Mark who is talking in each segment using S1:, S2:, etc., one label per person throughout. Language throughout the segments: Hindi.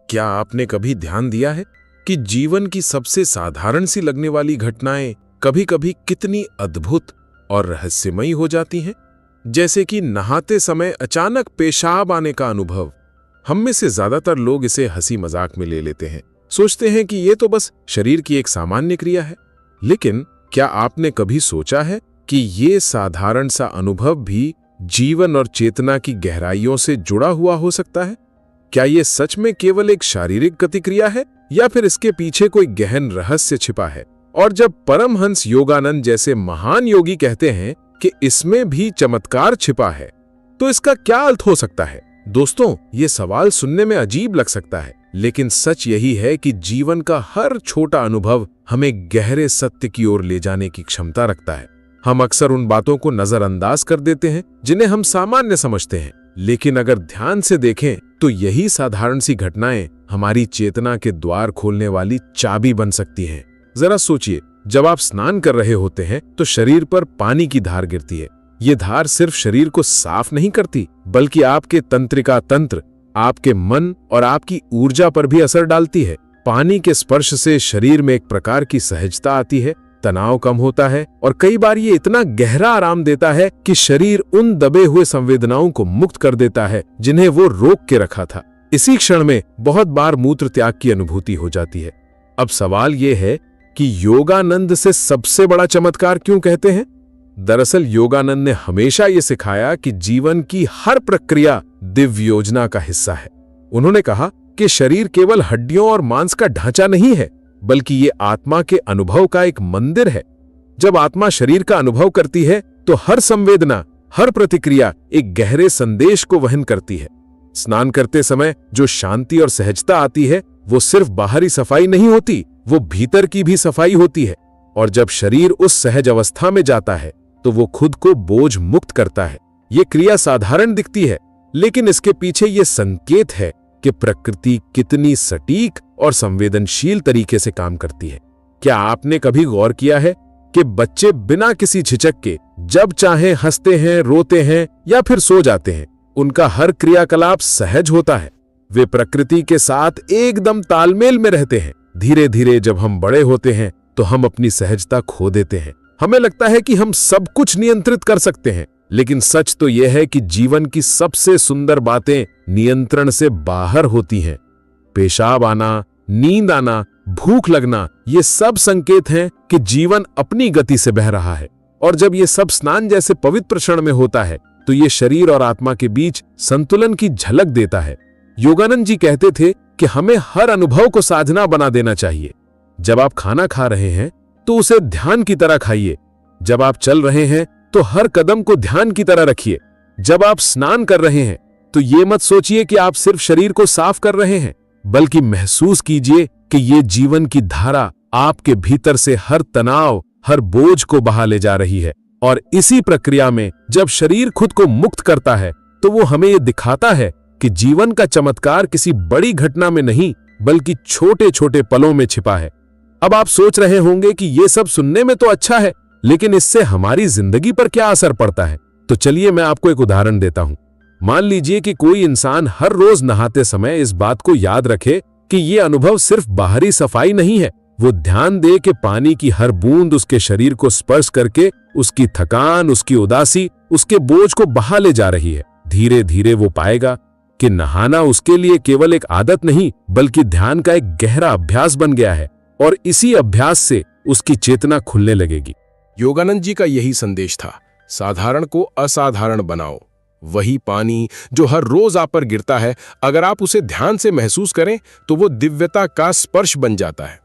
S1: क्या आपने कभी ध्यान दिया है कि जीवन की सबसे साधारण सी लगने वाली घटनाएं कभी-कभी कितनी अद्भुत और रहस्यमयी हो जाती हैं? जैसे कि नहाते समय अचानक पेशाब आने का अनुभव। हम में से ज्यादातर लोग इसे हंसी मजाक में ले लेते हैं, सोचते हैं कि ये तो बस शरीर की एक सामान्य क्रिया है। लेकिन क्या आपने कभी सोचा है कि ये साधारण सा अनुभव भी जीवन और चेतना की गहराइयों से जुड़ा हुआ हो सकता है? क्या ये सच में केवल एक शारीरिक प्रतिक्रिया है या फिर इसके पीछे कोई गहन रहस्य छिपा है? और जब परमहंस योगानंद जैसे महान योगी कहते हैं कि इसमें भी चमत्कार छिपा है, तो इसका क्या अर्थ हो सकता है? दोस्तों, ये सवाल सुनने में अजीब लग सकता है, लेकिन सच यही है कि जीवन का हर छोटा अनुभव हमें गहरे सत्य की ओर ले जाने की क्षमता रखता है। हम अक्सर उन बातों को नजरअंदाज कर देते हैं जिन्हें हम सामान्य समझते हैं, लेकिन अगर ध्यान से देखें तो यही साधारण सी घटनाएं हमारी चेतना के द्वार खोलने वाली चाबी बन सकती हैं। जरा सोचिए, जब आप स्नान कर रहे होते हैं तो शरीर पर पानी की धार गिरती है। ये धार सिर्फ शरीर को साफ नहीं करती, बल्कि आपके तंत्रिका तंत्र, आपके मन और आपकी ऊर्जा पर भी असर डालती है। पानी के स्पर्श से शरीर में एक प्रकार की सहजता आती है, तनाव कम होता है और कई बार ये इतना गहरा आराम देता है कि शरीर उन दबे हुए संवेदनाओं को मुक्त कर देता है जिन्हें वो रोक के रखा था। इसी क्षण में बहुत बार मूत्र त्याग की अनुभूति हो जाती है। अब सवाल ये है कि योगानंद से सबसे बड़ा चमत्कार क्यों कहते हैं? दरअसल योगानंद ने हमेशा ये सिखाया कि जीवन की हर प्रक्रिया दिव्य योजना का हिस्सा है। उन्होंने कहा कि शरीर केवल हड्डियों और मांस का ढांचा नहीं है, बल्कि ये आत्मा के अनुभव का एक मंदिर है। जब आत्मा शरीर का अनुभव करती है तो हर संवेदना, हर प्रतिक्रिया एक गहरे संदेश को वहन करती है। स्नान करते समय जो शांति और सहजता आती है, वो सिर्फ बाहरी सफाई नहीं होती, वो भीतर की भी सफाई होती है। और जब शरीर उस सहज अवस्था में जाता है तो वो खुद को बोझ मुक्त करता है। ये क्रिया साधारण दिखती है, लेकिन इसके पीछे ये संकेत है कि प्रकृति कितनी सटीक और संवेदनशील तरीके से काम करती है। क्या आपने कभी गौर किया है कि बच्चे बिना किसी झिझक के जब चाहे हंसते हैं, रोते हैं या फिर सो जाते हैं? उनका हर क्रियाकलाप सहज होता है। वे प्रकृति के साथ एकदम तालमेल में रहते हैं। धीरे धीरे जब हम बड़े होते हैं तो हम अपनी सहजता खो देते हैं। हमें लगता है कि हम सब कुछ नियंत्रित कर सकते हैं, लेकिन सच तो यह है कि जीवन की सबसे सुंदर बातें नियंत्रण से बाहर होती हैं। पेशाब आना, नींद आना, भूख लगना, ये सब संकेत हैं कि जीवन अपनी गति से बह रहा है। और जब ये सब स्नान जैसे पवित्र क्षण में होता है तो ये शरीर और आत्मा के बीच संतुलन की झलक देता है। योगानंद जी कहते थे कि हमें हर अनुभव को साधना बना देना चाहिए। जब आप खाना खा रहे हैं तो उसे ध्यान की तरह खाइए। जब आप चल रहे हैं तो हर कदम को ध्यान की तरह रखिए। जब आप स्नान कर रहे हैं तो ये मत सोचिए कि आप सिर्फ शरीर को साफ कर रहे हैं, बल्कि महसूस कीजिए कि ये जीवन की धारा आपके भीतर से हर तनाव, हर बोझ को बहा ले जा रही है। और इसी प्रक्रिया में जब शरीर खुद को मुक्त करता है तो वो हमें ये दिखाता है कि जीवन का चमत्कार किसी बड़ी घटना में नहीं, बल्कि छोटे छोटे पलों में छिपा है। अब आप सोच रहे होंगे कि ये सब सुनने में तो अच्छा है, लेकिन इससे हमारी जिंदगी पर क्या असर पड़ता है? तो चलिए मैं आपको एक उदाहरण देता हूं। मान लीजिए कि कोई इंसान हर रोज नहाते समय इस बात को याद रखे कि ये अनुभव सिर्फ बाहरी सफाई नहीं है। वो ध्यान दे कि पानी की हर बूंद उसके शरीर को स्पर्श करके उसकी थकान, उसकी उदासी, उसके बोझ को बहा ले जा रही है। धीरे धीरे वो पाएगा कि नहाना उसके लिए केवल एक आदत नहीं, बल्कि ध्यान का एक गहरा अभ्यास बन गया है। और इसी अभ्यास से उसकी चेतना खुलने लगेगी।
S2: योगानंद जी का यही संदेश था, साधारण को असाधारण बनाओ। वही पानी जो हर रोज आप पर गिरता है, अगर आप उसे ध्यान से महसूस करें तो वो दिव्यता का स्पर्श बन जाता है।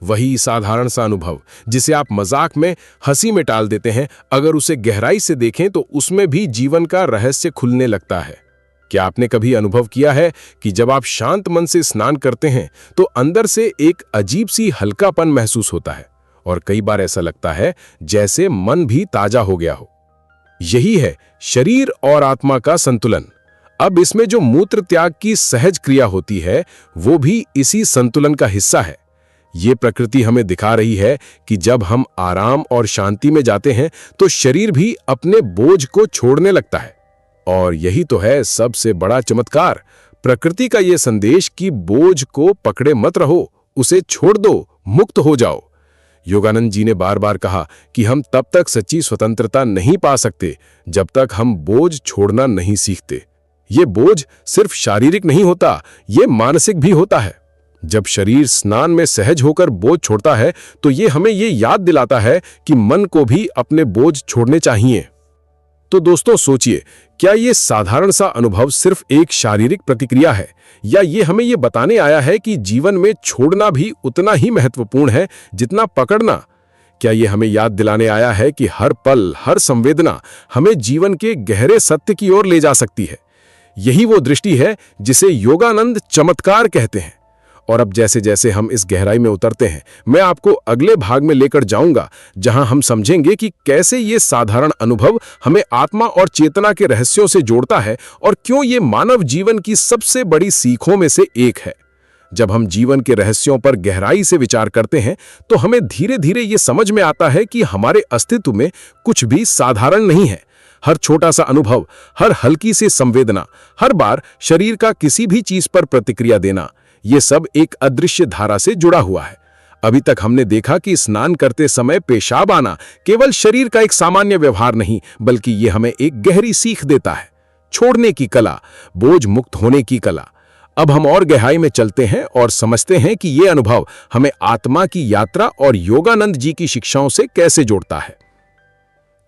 S2: वही साधारण सा अनुभव जिसे आप मजाक में, हंसी में टाल देते हैं, अगर उसे गहराई से देखें तो उसमें भी जीवन का रहस्य खुलने लगता है। क्या आपने कभी अनुभव किया है कि जब आप शांत मन से स्नान करते हैं तो अंदर से एक अजीब सी हल्कापन महसूस होता है और कई बार ऐसा लगता है जैसे मन भी ताजा हो गया हो? यही है शरीर और आत्मा का संतुलन। अब इसमें जो मूत्र त्याग की सहज क्रिया होती है वो भी इसी संतुलन का हिस्सा है। ये प्रकृति हमें दिखा रही है कि जब हम आराम और शांति में जाते हैं तो शरीर भी अपने बोझ को छोड़ने लगता है। और यही तो है सबसे बड़ा चमत्कार। प्रकृति का ये संदेश कि बोझ को पकड़े मत रहो, उसे छोड़ दो, मुक्त हो जाओ। योगानंद जी ने बार बार कहा कि हम तब तक सच्ची स्वतंत्रता नहीं पा सकते जब तक हम बोझ छोड़ना नहीं सीखते। ये बोझ सिर्फ शारीरिक नहीं होता, ये मानसिक भी होता है। जब शरीर स्नान में सहज होकर बोझ छोड़ता है तो ये हमें ये याद दिलाता है कि मन को भी अपने बोझ छोड़ने चाहिए। तो दोस्तों सोचिए, क्या ये साधारण सा अनुभव सिर्फ एक शारीरिक प्रतिक्रिया है, या ये हमें ये बताने आया है कि जीवन में छोड़ना भी उतना ही महत्वपूर्ण है जितना पकड़ना? क्या ये हमें याद दिलाने आया है कि हर पल, हर संवेदना हमें जीवन के गहरे सत्य की ओर ले जा सकती है? यही वो दृष्टि है जिसे योगानंद चमत्कार कहते हैं। और अब जैसे जैसे हम इस गहराई में उतरते हैं, मैं आपको अगले भाग में लेकर जाऊंगा, जहां हम समझेंगे कि कैसे ये साधारण अनुभव हमें आत्मा और चेतना के रहस्यों से जोड़ता है और क्यों ये मानव जीवन की सबसे बड़ी सीखों में से एक है। जब हम जीवन के रहस्यों पर गहराई से विचार करते हैं तो हमें धीरे धीरे ये समझ में आता है कि हमारे अस्तित्व में कुछ भी साधारण नहीं है। हर छोटा सा अनुभव, हर हल्की सी संवेदना, हर बार शरीर का किसी भी चीज पर प्रतिक्रिया देना, ये सब एक अदृश्य धारा से जुड़ा हुआ है। अभी तक हमने देखा कि स्नान करते समय पेशाब आना केवल शरीर का एक सामान्य व्यवहार नहीं, बल्कि ये हमें एक गहरी सीख देता है, छोड़ने की कला, बोझ मुक्त होने की कला। अब हम और गहराई में चलते हैं और समझते हैं कि ये अनुभव हमें आत्मा की यात्रा और योगानंद जी की शिक्षाओं से कैसे जोड़ता है।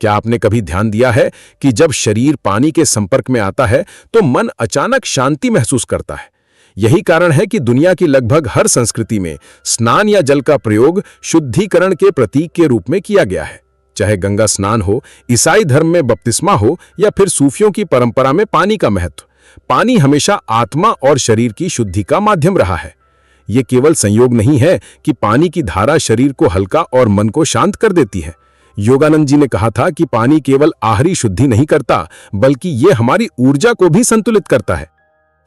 S2: क्या आपने कभी ध्यान दिया है कि जब शरीर पानी के संपर्क में आता है तो मन अचानक शांति महसूस करता है? यही कारण है कि दुनिया की लगभग हर संस्कृति में स्नान या जल का प्रयोग शुद्धिकरण के प्रतीक के रूप में किया गया है। चाहे गंगा स्नान हो, ईसाई धर्म में बपतिस्मा हो, या फिर सूफियों की परंपरा में पानी का महत्व, पानी हमेशा आत्मा और शरीर की शुद्धि का माध्यम रहा है। ये केवल संयोग नहीं है कि पानी की धारा शरीर को हल्का और मन को शांत कर देती है। योगानंद जी ने कहा था कि पानी केवल आहरी शुद्धि नहीं करता, बल्कि ये हमारी ऊर्जा को भी संतुलित करता है।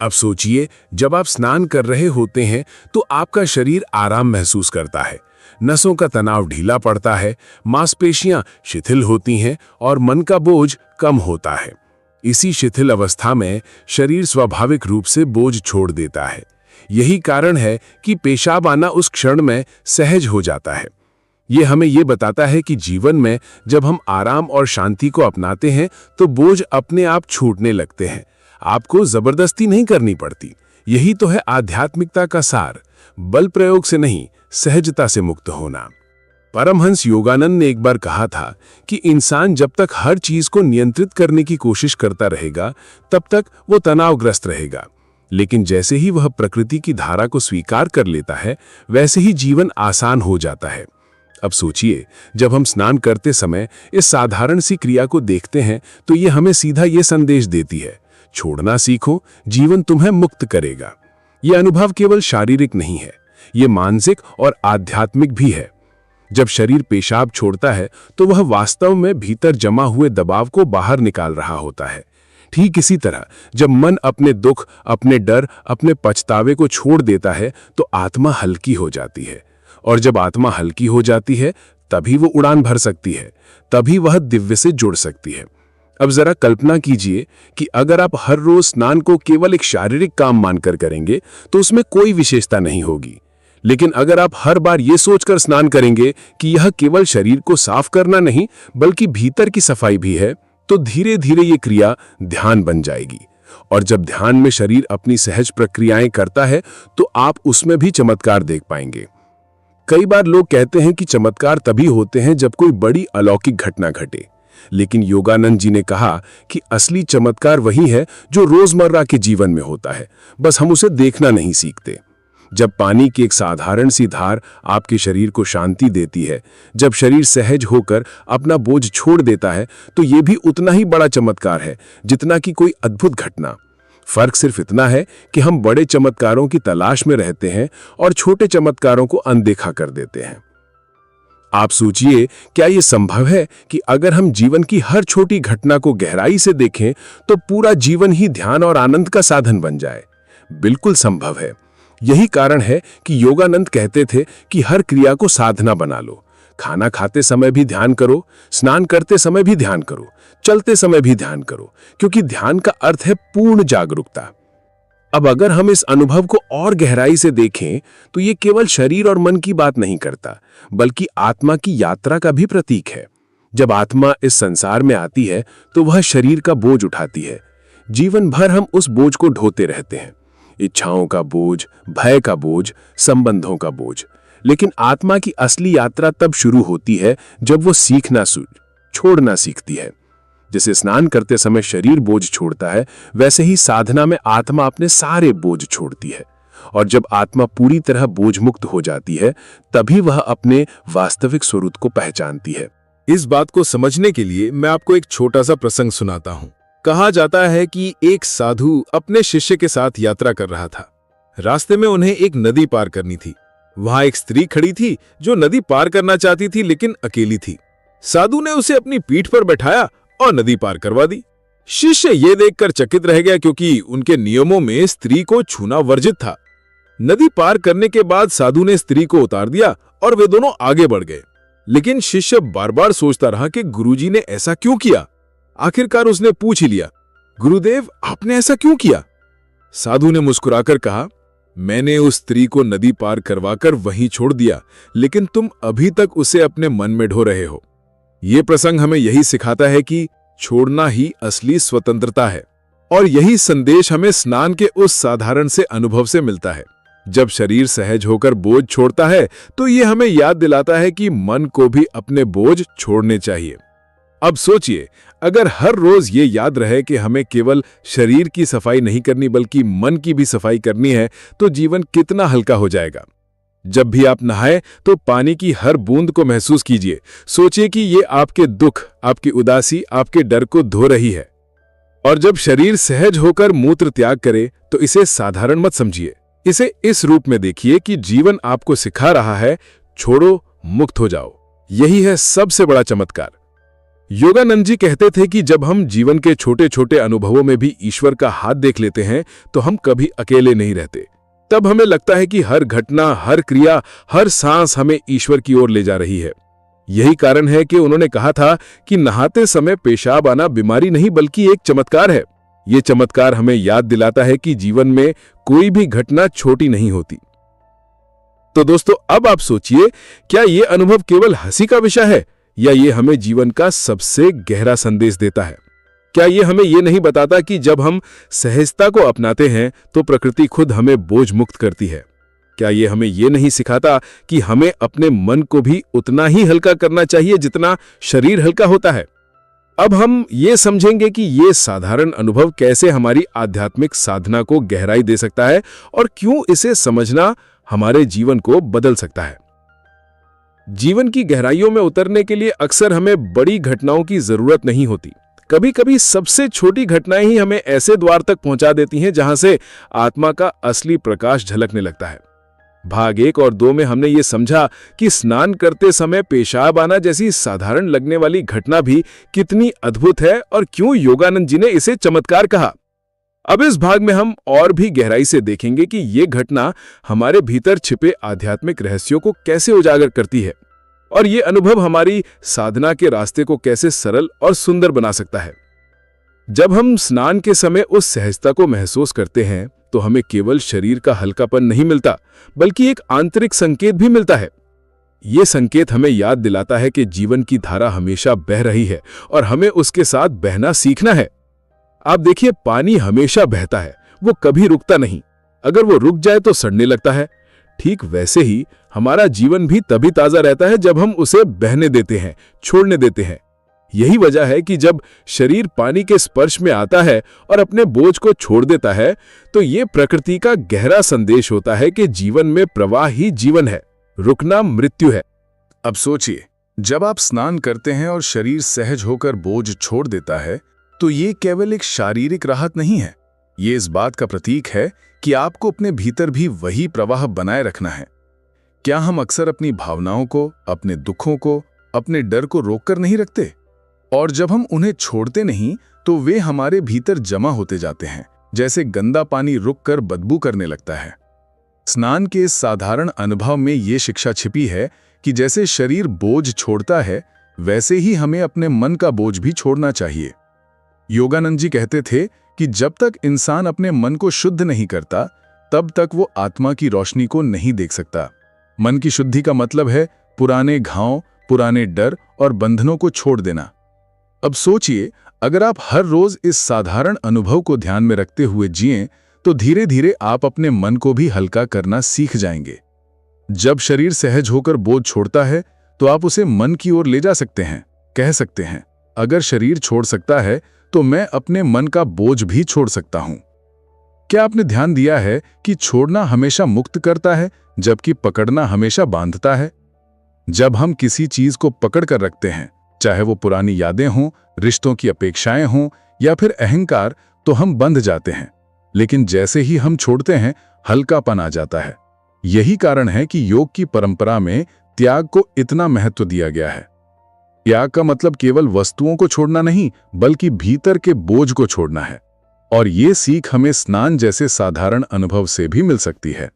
S1: अब सोचिए, जब आप स्नान कर रहे होते हैं तो आपका शरीर आराम महसूस करता है, नसों का तनाव ढीला पड़ता है, मांसपेशियां शिथिल होती हैं और मन का बोझ कम होता है। इसी शिथिल अवस्था में शरीर स्वाभाविक रूप से बोझ छोड़ देता है। यही कारण है कि पेशाब आना उस क्षण में सहज हो जाता है। ये हमें ये बताता है कि जीवन में जब हम आराम और शांति को अपनाते हैं तो बोझ अपने आप छूटने लगते हैं। आपको जबरदस्ती नहीं करनी पड़ती। यही तो है आध्यात्मिकता का सार, बल प्रयोग से नहीं, सहजता से मुक्त होना। परमहंस योगानंद ने एक बार कहा था कि इंसान जब तक हर चीज को नियंत्रित करने की कोशिश करता रहेगा तब तक वो तनावग्रस्त रहेगा, लेकिन जैसे ही वह प्रकृति की धारा को स्वीकार कर लेता है वैसे ही जीवन आसान हो जाता है। अब सोचिए, जब हम स्नान करते समय इस साधारण सी क्रिया को देखते हैं तो ये हमें सीधा ये संदेश देती है, छोड़ना सीखो, जीवन तुम्हें मुक्त करेगा। यह अनुभव केवल शारीरिक नहीं है, ये मानसिक और आध्यात्मिक भी है। जब शरीर पेशाब छोड़ता है तो वह वास्तव में भीतर जमा हुए दबाव को बाहर निकाल रहा होता है। ठीक इसी तरह जब मन अपने दुख, अपने डर, अपने पछतावे को छोड़ देता है तो आत्मा हल्की हो जाती है, और जब आत्मा हल्की हो जाती है तभी वो उड़ान भर सकती है, तभी वह दिव्य से जुड़ सकती है। अब जरा कल्पना कीजिए कि अगर आप हर रोज स्नान को केवल एक शारीरिक काम मानकर करेंगे तो उसमें कोई विशेषता नहीं होगी। लेकिन अगर आप हर बार ये सोचकर स्नान करेंगे कि यह केवल शरीर को साफ करना नहीं बल्कि भीतर की सफाई भी है, तो धीरे धीरे ये क्रिया ध्यान बन जाएगी। और जब ध्यान में शरीर अपनी सहज प्रक्रियाएं करता है तो आप उसमें भी चमत्कार देख पाएंगे। कई बार लोग कहते हैं कि चमत्कार तभी होते हैं जब कोई बड़ी अलौकिक घटना घटे, लेकिन योगानंद जी ने कहा कि असली चमत्कार वही है जो रोजमर्रा के जीवन में होता है, बस हम उसे देखना नहीं सीखते। जब पानी की एक साधारण सी धार आपके शरीर को शांति देती है, जब शरीर सहज होकर अपना बोझ छोड़ देता है, तो यह भी उतना ही बड़ा चमत्कार है जितना कि कोई अद्भुत घटना। फर्क सिर्फ इतना है कि हम बड़े चमत्कारों की तलाश में रहते हैं और छोटे चमत्कारों को अनदेखा कर देते हैं। आप सोचिए, क्या यह संभव है कि अगर हम जीवन की हर छोटी घटना को गहराई से देखें तो पूरा जीवन ही ध्यान और आनंद का साधन बन जाए? बिल्कुल संभव है। यही कारण है कि योगानंद कहते थे कि हर क्रिया को साधना बना लो। खाना खाते समय भी ध्यान करो, स्नान करते समय भी ध्यान करो, चलते समय भी ध्यान करो, क्योंकि ध्यान का अर्थ है पूर्ण जागरूकता। अब अगर हम इस अनुभव को और गहराई से देखें तो ये केवल शरीर और मन की बात नहीं करता, बल्कि आत्मा की यात्रा का भी प्रतीक है। जब आत्मा इस संसार में आती है तो वह शरीर का बोझ उठाती है। जीवन भर हम उस बोझ को ढोते रहते हैं, इच्छाओं का बोझ, भय का बोझ, संबंधों का बोझ। लेकिन आत्मा की असली यात्रा तब शुरू होती है जब वो छोड़ना सीखती है। जैसे स्नान करते समय शरीर बोझ छोड़ता है, वैसे ही साधना में आत्मा अपने सारे बोझ छोड़ती है। और जब आत्मा पूरी तरह बोझ मुक्त हो जाती है, तभी वह अपने वास्तविक स्वरूप को पहचानती है।
S2: इस बात को समझने के लिए मैं आपको एक छोटा सा प्रसंग सुनाता हूँ। कहा जाता है कि एक साधु अपने शिष्य के साथ यात्रा कर रहा था। रास्ते में उन्हें एक नदी पार करनी थी। वहां एक स्त्री खड़ी थी जो नदी पार करना चाहती थी, लेकिन अकेली थी। साधु ने उसे अपनी पीठ पर बैठाया और नदी पार करवा दी। शिष्य ये देखकर चकित रह गया, क्योंकि उनके नियमों में स्त्री को छूना वर्जित था। नदी पार करने के बाद साधु ने स्त्री को उतार दिया और वे दोनों आगे बढ़ गए। लेकिन शिष्य बार बार सोचता रहा कि गुरुजी ने ऐसा क्यों किया। आखिरकार उसने पूछ ही लिया, गुरुदेव आपने ऐसा क्यों किया? साधु ने मुस्कुराकर कहा, मैंने उस स्त्री को नदी पार करवाकर वहीं छोड़ दिया, लेकिन तुम अभी तक उसे अपने मन में ढो रहे हो। ये प्रसंग हमें यही सिखाता है कि छोड़ना ही असली स्वतंत्रता है। और यही संदेश हमें स्नान के उस साधारण से अनुभव से मिलता है। जब शरीर सहज होकर बोझ छोड़ता है तो ये हमें याद दिलाता है कि मन को भी अपने बोझ छोड़ने चाहिए। अब सोचिए, अगर हर रोज ये याद रहे कि हमें केवल शरीर की सफाई नहीं करनी बल्कि मन की भी सफाई करनी है, तो जीवन कितना हल्का हो जाएगा। जब भी आप नहाएं तो पानी की हर बूंद को महसूस कीजिए। सोचिए कि ये आपके दुख, आपकी उदासी, आपके डर को धो रही है। और जब शरीर सहज होकर मूत्र त्याग करे तो इसे साधारण मत समझिए। इसे इस रूप में देखिए कि जीवन आपको सिखा रहा है, छोड़ो, मुक्त हो जाओ। यही है सबसे बड़ा चमत्कार। योगानंद जी कहते थे कि जब हम जीवन के छोटे छोटे अनुभवों में भी ईश्वर का हाथ देख लेते हैं तो हम कभी अकेले नहीं रहते। तब हमें लगता है कि हर घटना, हर क्रिया, हर सांस हमें ईश्वर की ओर ले जा रही है। यही कारण है कि उन्होंने कहा था कि नहाते समय पेशाब आना बीमारी नहीं बल्कि एक चमत्कार है। ये चमत्कार हमें याद दिलाता है कि जीवन में कोई भी घटना छोटी नहीं होती। तो दोस्तों, अब आप सोचिए, क्या ये अनुभव केवल हंसी का विषय है या ये हमें जीवन का सबसे गहरा संदेश देता है? क्या ये हमें ये नहीं बताता कि जब हम सहजता को अपनाते हैं तो प्रकृति खुद हमें बोझ मुक्त करती है? क्या ये हमें ये नहीं सिखाता कि हमें अपने मन को भी उतना ही हल्का करना चाहिए जितना शरीर हल्का होता है? अब हम ये समझेंगे कि ये साधारण अनुभव कैसे हमारी आध्यात्मिक साधना को गहराई दे सकता है और क्यों इसे समझना हमारे जीवन को बदल सकता है। जीवन की गहराइयों में उतरने के लिए अक्सर हमें बड़ी घटनाओं की जरूरत नहीं होती। कभी कभी सबसे छोटी घटनाएं ही हमें ऐसे द्वार तक पहुंचा देती हैं जहां से आत्मा का असली प्रकाश झलकने लगता है। भाग 1 और 2 में हमने ये समझा कि स्नान करते समय पेशाब आना जैसी साधारण लगने वाली घटना भी कितनी अद्भुत है और क्यों योगानंद जी ने इसे चमत्कार कहा। अब इस भाग में हम और भी गहराई से देखेंगे कि ये घटना हमारे भीतर छिपे आध्यात्मिक रहस्यों को कैसे उजागर करती है और ये अनुभव हमारी साधना के रास्ते को कैसे सरल और सुंदर बना सकता है। जब हम स्नान के समय उस सहजता को महसूस करते हैं तो हमें केवल शरीर का हल्कापन नहीं मिलता बल्कि एक आंतरिक संकेत भी मिलता है। ये संकेत हमें याद दिलाता है कि जीवन की धारा हमेशा बह रही है और हमें उसके साथ बहना सीखना है। आप देखिए, पानी हमेशा बहता है, वो कभी रुकता नहीं। अगर वो रुक जाए तो सड़ने लगता है। ठीक वैसे ही हमारा जीवन भी तभी ताजा रहता है जब हम उसे बहने देते हैं, छोड़ने देते हैं। यही वजह है कि जब शरीर पानी के स्पर्श में आता है और अपने बोझ को छोड़ देता है तो ये प्रकृति का गहरा संदेश होता है कि जीवन में प्रवाह ही जीवन है, रुकना मृत्यु है।
S3: अब सोचिए, जब आप स्नान करते हैं और शरीर सहज होकर बोझ छोड़ देता है तो ये केवल एक शारीरिक राहत नहीं है, ये इस बात का प्रतीक है कि आपको अपने भीतर भी वही प्रवाह बनाए रखना है। क्या हम अक्सर अपनी भावनाओं को, अपने दुखों को, अपने डर को रोककर नहीं रखते? और जब हम उन्हें छोड़ते नहीं तो वे हमारे भीतर जमा होते जाते हैं, जैसे गंदा पानी रुककर बदबू करने लगता है। स्नान के इस साधारण अनुभव में ये शिक्षा छिपी है कि जैसे शरीर बोझ छोड़ता है वैसे ही हमें अपने मन का बोझ भी छोड़ना चाहिए। योगानंद जी कहते थे कि जब तक इंसान अपने मन को शुद्ध नहीं करता, तब तक वो आत्मा की रोशनी को नहीं देख सकता। मन की शुद्धि का मतलब है पुराने घाव, पुराने डर और बंधनों को छोड़ देना। अब सोचिए, अगर आप हर रोज इस साधारण अनुभव को ध्यान में रखते हुए जिएं, तो धीरे धीरे आप अपने मन को भी हल्का करना सीख जाएंगे। जब शरीर सहज होकर बोझ छोड़ता है, तो आप उसे मन की ओर ले जा सकते हैं। कह सकते हैं, अगर शरीर छोड़ सकता है तो मैं अपने मन का बोझ भी छोड़ सकता हूं। क्या आपने ध्यान दिया है कि छोड़ना हमेशा मुक्त करता है, जबकि पकड़ना हमेशा बांधता है? जब हम किसी चीज को पकड़ कर रखते हैं, चाहे वो पुरानी यादें हों, रिश्तों की अपेक्षाएं हों या फिर अहंकार, तो हम बंध जाते हैं। लेकिन जैसे ही हम छोड़ते हैं, हल्कापन आ जाता है। यही कारण है कि योग की परंपरा में त्याग को इतना महत्व दिया गया है। त्याग का मतलब केवल वस्तुओं को छोड़ना नहीं, बल्कि भीतर के बोझ को छोड़ना है। और ये सीख हमें स्नान जैसे साधारण अनुभव से भी मिल सकती है।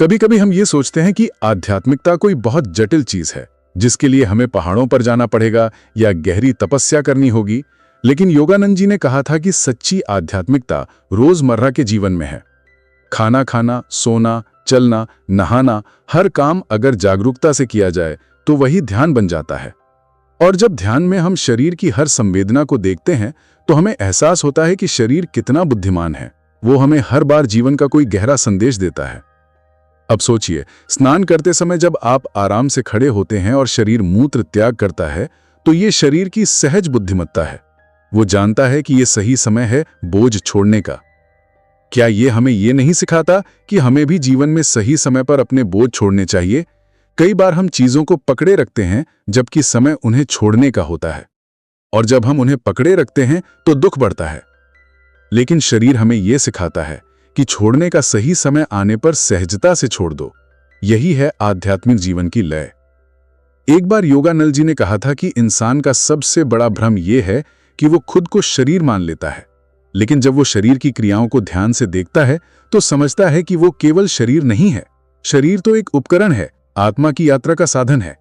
S3: कभी कभी हम ये सोचते हैं कि आध्यात्मिकता कोई बहुत जटिल चीज है, जिसके लिए हमें पहाड़ों पर जाना पड़ेगा या गहरी तपस्या करनी होगी। लेकिन योगानंद जी ने कहा था कि सच्ची आध्यात्मिकता रोजमर्रा के जीवन में है। खाना खाना, सोना, चलना, नहाना, हर काम अगर जागरूकता से किया जाए तो वही ध्यान बन जाता है। और जब ध्यान में हम शरीर की हर संवेदना को देखते हैं, तो हमें एहसास होता है कि शरीर कितना बुद्धिमान है। वो हमें हर बार जीवन का कोई गहरा संदेश देता है। अब सोचिए, स्नान करते समय जब आप आराम से खड़े होते हैं और शरीर मूत्र त्याग करता है, तो ये शरीर की सहज बुद्धिमत्ता है। वो जानता है कि ये सही समय है बोझ छोड़ने का। क्या ये हमें ये नहीं सिखाता कि हमें भी जीवन में सही समय पर अपने बोझ छोड़ने चाहिए? कई बार हम चीजों को पकड़े रखते हैं, जबकि समय उन्हें छोड़ने का होता है। और जब हम उन्हें पकड़े रखते हैं तो दुख बढ़ता है। लेकिन शरीर हमें यह सिखाता है कि छोड़ने का सही समय आने पर सहजता से छोड़ दो। यही है आध्यात्मिक जीवन की लय। एक बार योगानंद जी ने कहा था कि इंसान का सबसे बड़ा भ्रम यह है कि वो खुद को शरीर मान लेता है। लेकिन जब वो शरीर की क्रियाओं को ध्यान से देखता है, तो समझता है कि वो केवल शरीर नहीं है। शरीर तो एक उपकरण है, आत्मा की यात्रा का साधन है।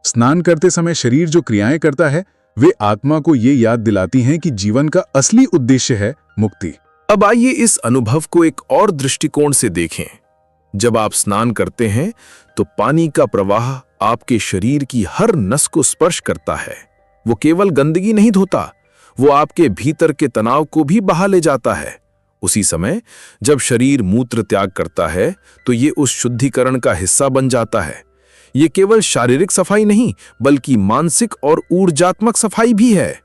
S3: स्नान करते समय शरीर जो क्रियाएं करता है, वे आत्मा को ये याद दिलाती हैं कि जीवन का असली उद्देश्य है मुक्ति।
S2: अब आइए इस अनुभव को एक और दृष्टिकोण से देखें। जब आप स्नान करते हैं, तो पानी का प्रवाह आपके शरीर की हर नस को स्पर्श करता है। वो केवल गंदगी नहीं धोता, वो आपके भीतर के तनाव को भी बहा ले जाता है। उसी समय जब शरीर मूत्र त्याग करता है, तो ये उस शुद्धिकरण का हिस्सा बन जाता है। ये केवल शारीरिक सफाई नहीं, बल्कि मानसिक और ऊर्जात्मक सफाई भी है।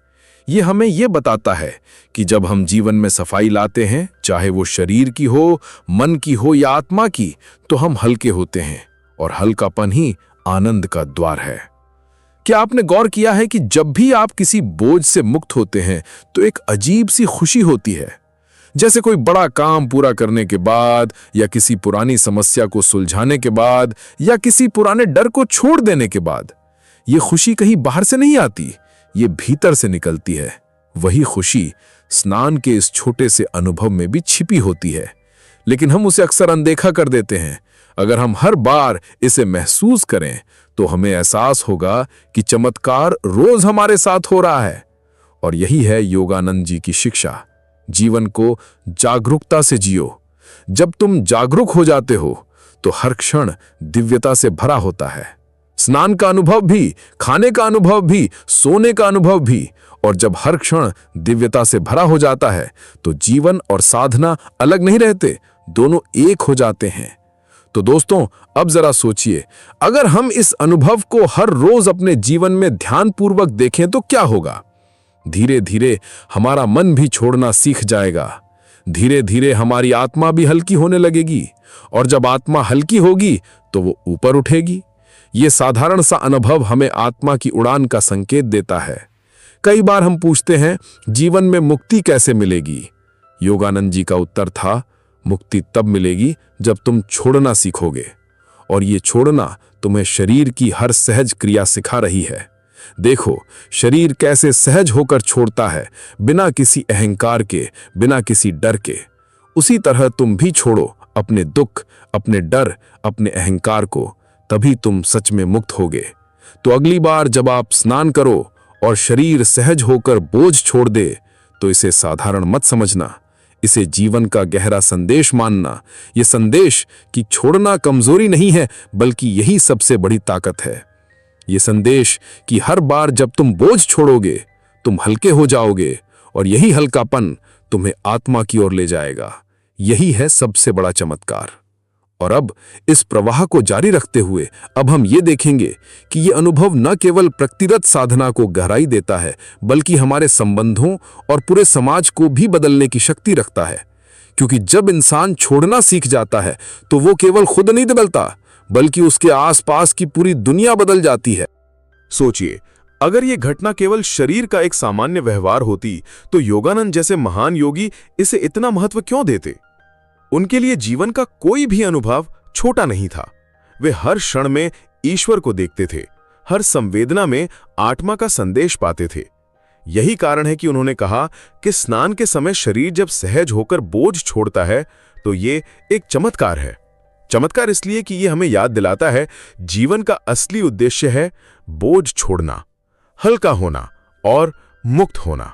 S2: ये हमें ये बताता है कि जब हम जीवन में सफाई लाते हैं, चाहे वो शरीर की हो, मन की हो या आत्मा की, तो हम हल्के होते हैं। और हल्कापन ही आनंद का द्वार है। क्या आपने गौर किया है कि जब भी आप किसी बोझ से मुक्त होते हैं, तो एक अजीब सी खुशी होती है? जैसे कोई बड़ा काम पूरा करने के बाद, या किसी पुरानी समस्या को सुलझाने के बाद, या किसी पुराने डर को छोड़ देने के बाद। ये खुशी कहीं बाहर से नहीं आती, ये भीतर से निकलती है। वही खुशी स्नान के इस छोटे से अनुभव में भी छिपी होती है, लेकिन हम उसे अक्सर अनदेखा कर देते हैं। अगर हम हर बार इसे महसूस करें, तो हमें एहसास होगा कि चमत्कार रोज हमारे साथ हो रहा है। और यही है योगानंद जी की शिक्षा। जीवन को जागरूकता से जियो। जब तुम जागरूक हो जाते हो, तो हर क्षण दिव्यता से भरा होता है। स्नान का अनुभव भी, खाने का अनुभव भी, सोने का अनुभव भी। और जब हर क्षण दिव्यता से भरा हो जाता है, तो जीवन और साधना अलग नहीं रहते, दोनों एक हो जाते हैं। तो दोस्तों, अब जरा सोचिए, अगर हम इस अनुभव को हर रोज अपने जीवन में ध्यानपूर्वक देखें तो क्या होगा? धीरे धीरे हमारा मन भी छोड़ना सीख जाएगा। धीरे धीरे हमारी आत्मा भी हल्की होने लगेगी। और जब आत्मा हल्की होगी, तो वो ऊपर उठेगी। ये साधारण सा अनुभव हमें आत्मा की उड़ान का संकेत देता है। कई बार हम पूछते हैं, जीवन में मुक्ति कैसे मिलेगी? योगानंद जी का उत्तर था, मुक्ति तब मिलेगी जब तुम छोड़ना सीखोगे। और ये छोड़ना तुम्हें शरीर की हर सहज क्रिया सिखा रही है। देखो, शरीर कैसे सहज होकर छोड़ता है, बिना किसी अहंकार के, बिना किसी डर के। उसी तरह तुम भी छोड़ो अपने दुख, अपने डर, अपने अहंकार को, तभी तुम सच में मुक्त होगे। तो अगली बार जब आप स्नान करो और शरीर सहज होकर बोझ छोड़ दे, तो इसे साधारण मत समझना, इसे जीवन का गहरा संदेश मानना, ये संदेश कि छोड़ना कमजोरी नहीं है बल्कि यही सबसे बड़ी ताकत है। ये संदेश कि हर बार जब तुम बोझ छोड़ोगे तुम हल्के हो जाओगे और यही हल्कापन तुम्हें आत्मा की ओर ले जाएगा। यही है सबसे बड़ा चमत्कार। और अब इस प्रवाह को जारी रखते हुए अब हम ये देखेंगे कि ये अनुभव न केवल व्यक्तिगत साधना को गहराई देता है बल्कि हमारे संबंधों और पूरे समाज को भी बदलने की शक्ति रखता है। क्योंकि जब इंसान छोड़ना सीख जाता है तो वो केवल खुद नहीं बदलता बल्कि उसके आसपास की पूरी दुनिया बदल जाती है।
S1: सोचिए, अगर ये घटना केवल शरीर का एक सामान्य व्यवहार होती तो योगानंद जैसे महान योगी इसे इतना महत्व क्यों देते? उनके लिए जीवन का कोई भी अनुभव छोटा नहीं था। वे हर क्षण में ईश्वर को देखते थे, हर संवेदना में आत्मा का संदेश पाते थे। यही कारण है कि उन्होंने कहा कि स्नान के समय शरीर जब सहज होकर बोझ छोड़ता है तो ये एक चमत्कार है। चमत्कार इसलिए कि ये हमें याद दिलाता है जीवन का असली उद्देश्य है बोझ छोड़ना, हल्का होना और मुक्त होना।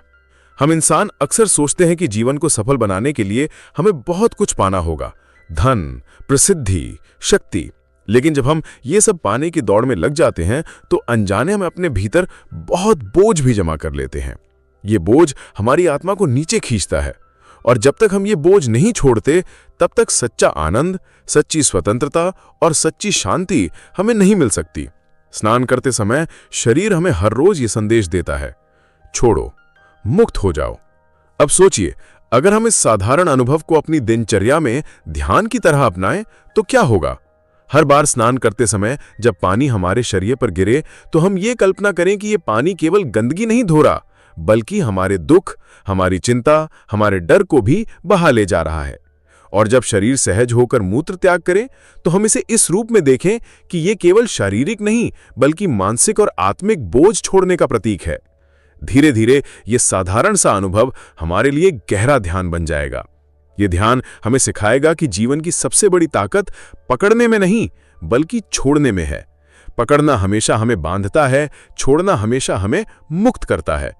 S1: हम इंसान अक्सर सोचते हैं कि जीवन को सफल बनाने के लिए हमें बहुत कुछ पाना होगा, धन, प्रसिद्धि, शक्ति। लेकिन जब हम ये सब पाने की दौड़ में लग जाते हैं तो अनजाने में अपने भीतर बहुत बोझ भी जमा कर लेते हैं। ये बोझ हमारी आत्मा को नीचे खींचता है और जब तक हम ये बोझ नहीं छोड़ते तब तक सच्चा आनंद, सच्ची स्वतंत्रता और सच्ची शांति हमें नहीं मिल सकती। स्नान करते समय शरीर हमें हर रोज ये संदेश देता है, छोड़ो, मुक्त हो जाओ। अब सोचिए, अगर हम इस साधारण अनुभव को अपनी दिनचर्या में ध्यान की तरह अपनाएं तो क्या होगा? हर बार स्नान करते समय जब पानी हमारे शरीर पर गिरे तो हम ये कल्पना करें कि ये पानी केवल गंदगी नहीं धो रहा बल्कि हमारे दुख, हमारी चिंता, हमारे डर को भी बहा ले जा रहा है। और जब शरीर सहज होकर मूत्र त्याग करे तो हम इसे इस रूप में देखें कि ये केवल शारीरिक नहीं बल्कि मानसिक और आत्मिक बोझ छोड़ने का प्रतीक है। धीरे धीरे ये साधारण सा अनुभव हमारे लिए गहरा ध्यान बन जाएगा। ये ध्यान हमें सिखाएगा कि जीवन की सबसे बड़ी ताकत पकड़ने में नहीं बल्कि छोड़ने में है। पकड़ना हमेशा हमें बांधता है, छोड़ना हमेशा हमें मुक्त करता है।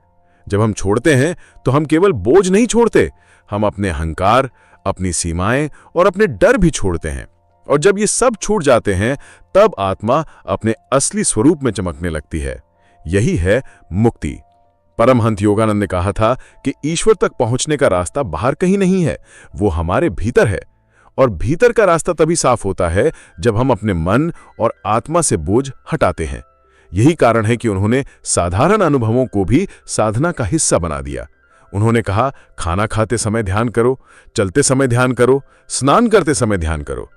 S1: जब हम छोड़ते हैं तो हम केवल बोझ नहीं छोड़ते, हम अपने अहंकार, अपनी सीमाएं और अपने डर भी छोड़ते हैं। और जब ये सब छूट जाते हैं तब आत्मा अपने असली स्वरूप में चमकने लगती है। यही है मुक्ति। परमहंस योगानंद ने कहा था कि ईश्वर तक पहुंचने का रास्ता बाहर कहीं नहीं है, वो हमारे भीतर है। और भीतर का रास्ता तभी साफ होता है जब हम अपने मन और आत्मा से बोझ हटाते हैं। यही कारण है कि उन्होंने साधारण अनुभवों को भी साधना का हिस्सा बना दिया। उन्होंने कहा, खाना खाते समय ध्यान करो, चलते समय ध्यान करो, स्नान करते समय ध्यान करो,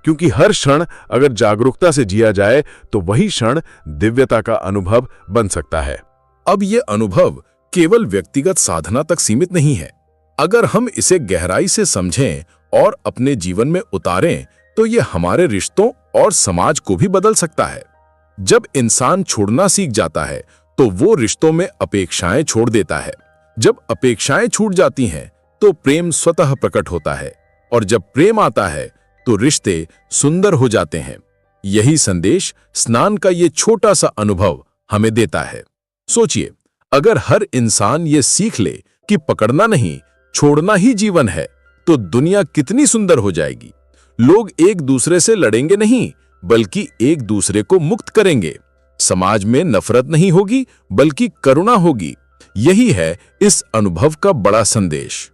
S1: क्योंकि हर क्षण अगर जागरूकता से जिया जाए तो वही क्षण दिव्यता का अनुभव बन सकता है।
S2: अब ये अनुभव केवल व्यक्तिगत साधना तक सीमित नहीं है। अगर हम इसे गहराई से समझें और अपने जीवन में उतारें तो ये हमारे रिश्तों और समाज को भी बदल सकता है। जब इंसान छोड़ना सीख जाता है तो वो रिश्तों में अपेक्षाएं छोड़ देता है। जब अपेक्षाएं छूट जाती हैं तो प्रेम स्वतः प्रकट होता है और जब प्रेम आता है तो रिश्ते सुंदर हो जाते हैं। यही संदेश स्नान का ये छोटा सा अनुभव हमें देता है। सोचिए, अगर हर इंसान ये सीख ले कि पकड़ना नहीं, छोड़ना ही जीवन है, तो दुनिया कितनी सुंदर हो जाएगी। लोग एक दूसरे से लड़ेंगे नहीं बल्कि एक दूसरे को मुक्त करेंगे। समाज में नफरत नहीं होगी बल्कि करुणा होगी। यही है इस अनुभव का बड़ा संदेश।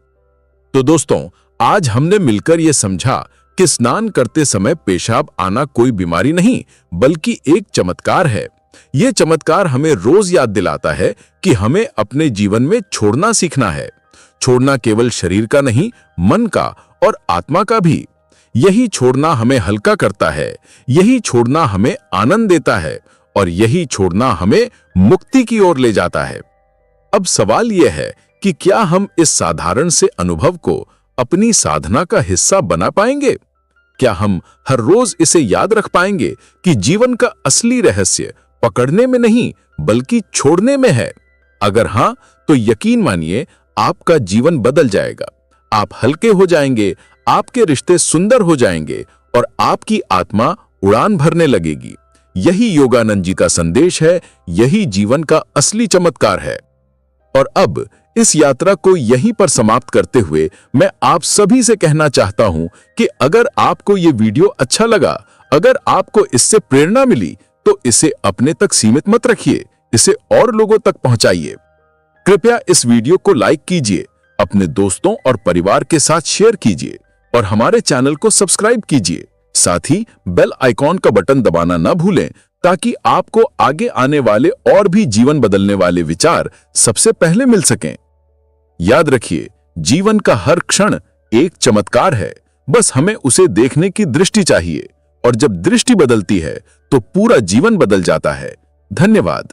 S2: तो दोस्तों, आज हमने मिलकर यह समझा कि स्नान करते समय पेशाब आना कोई बीमारी नहीं बल्कि एक चमत्कार है। यह चमत्कार हमें रोज याद दिलाता है कि हमें अपने जीवन में छोड़ना सीखना है। छोड़ना केवल शरीर का नहीं, मन का और आत्मा का भी। यही छोड़ना हमें हल्का करता है, यही छोड़ना हमें आनंद देता है और यही छोड़ना हमें मुक्ति की ओर ले जाता है। अब सवाल यह है कि क्या हम इस साधारण से अनुभव को अपनी साधना का हिस्सा बना पाएंगे? क्या हम हर रोज इसे याद रख पाएंगे कि जीवन का असली रहस्य पकड़ने में नहीं बल्कि छोड़ने में है? अगर हां, तो यकीन मानिए आपका जीवन बदल जाएगा। आप हल्के हो जाएंगे, आपके रिश्ते सुंदर हो जाएंगे और आपकी आत्मा उड़ान भरने लगेगी। यही योगानंद जी का संदेश है, यही जीवन का असली चमत्कार है। और अब
S3: इस यात्रा को यहीं पर समाप्त करते हुए मैं आप सभी से कहना चाहता हूं कि अगर आपको ये वीडियो अच्छा लगा, अगर आपको इससे प्रेरणा मिली, तो इसे अपने तक सीमित मत रखिए, इसे और लोगों तक पहुंचाइए। कृपया इस वीडियो को लाइक कीजिए, अपने दोस्तों और परिवार के साथ शेयर कीजिए और हमारे चैनल को सब्सक्राइब कीजिए। साथ ही बेल आइकॉन का बटन दबाना न भूलें ताकि आपको आगे आने वाले और भी जीवन बदलने वाले विचार सबसे पहले मिल सकें। याद रखिए, जीवन का हर क्षण एक चमत्कार है, बस हमें उसे देखने की दृष्टि चाहिए और जब दृष्टि बदलती है तो पूरा जीवन बदल जाता है। धन्यवाद।